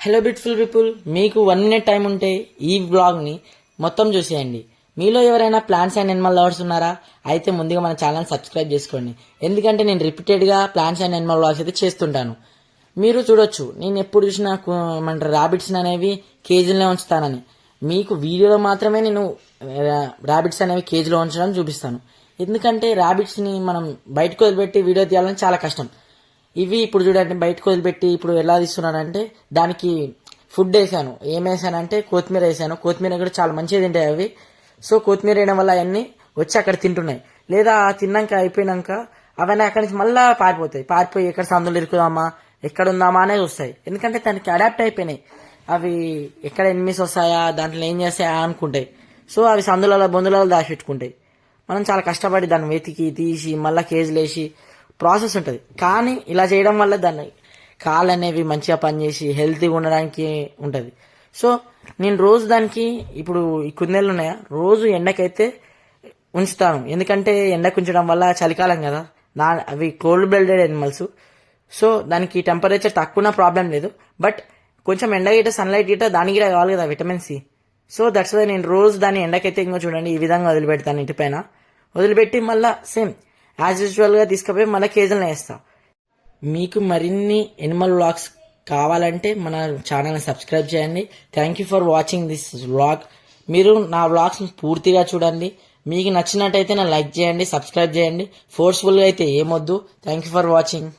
Hello beautiful people, మీకు 1 minute time ఉంటే ఈ వ్లాగ్ని మొత్తం చూసేయండి. మీలో ఎవరైనా ప్లాంట్స్ అండ్ ఎనిమల్ లవర్స్ ఉన్నారా? అయితే ముందుగా మన ఛానల్ సబ్స్క్రైబ్ చేసుకోండి. ఎందుకంటే నేను రిపీటెడ్గా ప్లాంట్స్ అండ్ ఎనిమల్ వ్లాగ్స్ అయితే చేస్తుంటాను. మీరు చూడొచ్చు, నేను ఎప్పుడు చూసినా ర్యాబిట్స్ అనేవి కేజీలోనే ఉంచుతానని. మీకు వీడియోలో మాత్రమే నేను ర్యాబిట్స్ అనేవి కేజీలో ఉంచడం చూపిస్తాను. ఎందుకంటే ర్యాబిట్స్ని మనం బయటకు వదిలిపెట్టి వీడియో తీయాలని చాలా కష్టం. ఇవి ఇప్పుడు చూడండి, బయటకు వదిలిపెట్టి ఇప్పుడు ఎలా తీస్తున్నానంటే దానికి ఫుడ్ వేసాను. ఏం వేసానంటే కొత్తిమీర వేసాను. కొత్తిమీర కూడా చాలా మంచిగా తింటాయి అవి. సో కొత్తిమీర వేయడం వల్ల అవన్నీ వచ్చి అక్కడ తింటున్నాయి. లేదా తిన్నాక అయిపోయినాక అవన్నీ అక్కడి నుంచి మళ్ళీ పారిపోయి ఎక్కడ సందులు ఇరుకుదామా, ఎక్కడ ఉందామా అనేది వస్తాయి. ఎందుకంటే దానికి అడాప్ట్ అయిపోయినాయి. అవి ఎక్కడ ఎనిమిస్ వస్తాయా, దాంట్లో ఏం చేస్తాయా అనుకుంటాయి. సో అవి సందులలో బొందులలో దాచిపెట్టుకుంటాయి. మనం చాలా కష్టపడి దాన్ని వెతికి తీసి మళ్ళీ కేజీలు వేసి ప్రాసెస్ ఉంటుంది. కానీ ఇలా చేయడం వల్ల దాన్ని కాళ్ళు అనేవి మంచిగా పనిచేసి హెల్తీగా ఉండడానికి ఉంటుంది. సో నేను రోజు దానికి ఇప్పుడు ఈ కుందేళ్ళు ఉన్నాయా, రోజు ఎండకైతే ఉంచుతాను. ఎందుకంటే ఎండకు ఉంచడం వల్ల చలికాలం కదా, అవి కోల్డ్ బ్లడెడ్ ఎనిమల్స్. సో దానికి టెంపరేచర్ తక్కువ ప్రాబ్లం లేదు. బట్ కొంచెం ఎండ గిట్ట సన్లైట్ గిట్ట దానికి కావాలి కదా, vitamin C. So that's why నేను రోజు దాన్ని ఎండకైతే ఇంకో చూడండి ఈ విధంగా వదిలిపెడతాను. ఇంటి పైన వదిలిపెట్టి మళ్ళీ సేమ్ యాజ్ యూజువల్గా తీసుకుపోయి మళ్ళీ కేజీలను వేస్తా. మీకు మరిన్ని ఎనిమల్ వ్లాగ్స్ కావాలంటే మన ఛానల్ని సబ్స్క్రైబ్ చేయండి. Thank you for watching this vlog. మీరు నా వ్లాగ్స్ని పూర్తిగా చూడండి. మీకు నచ్చినట్టయితే నా లైక్ చేయండి, సబ్స్క్రైబ్ చేయండి. ఫోర్స్ఫుల్గా అయితే ఏమొద్దు. Thank you for watching.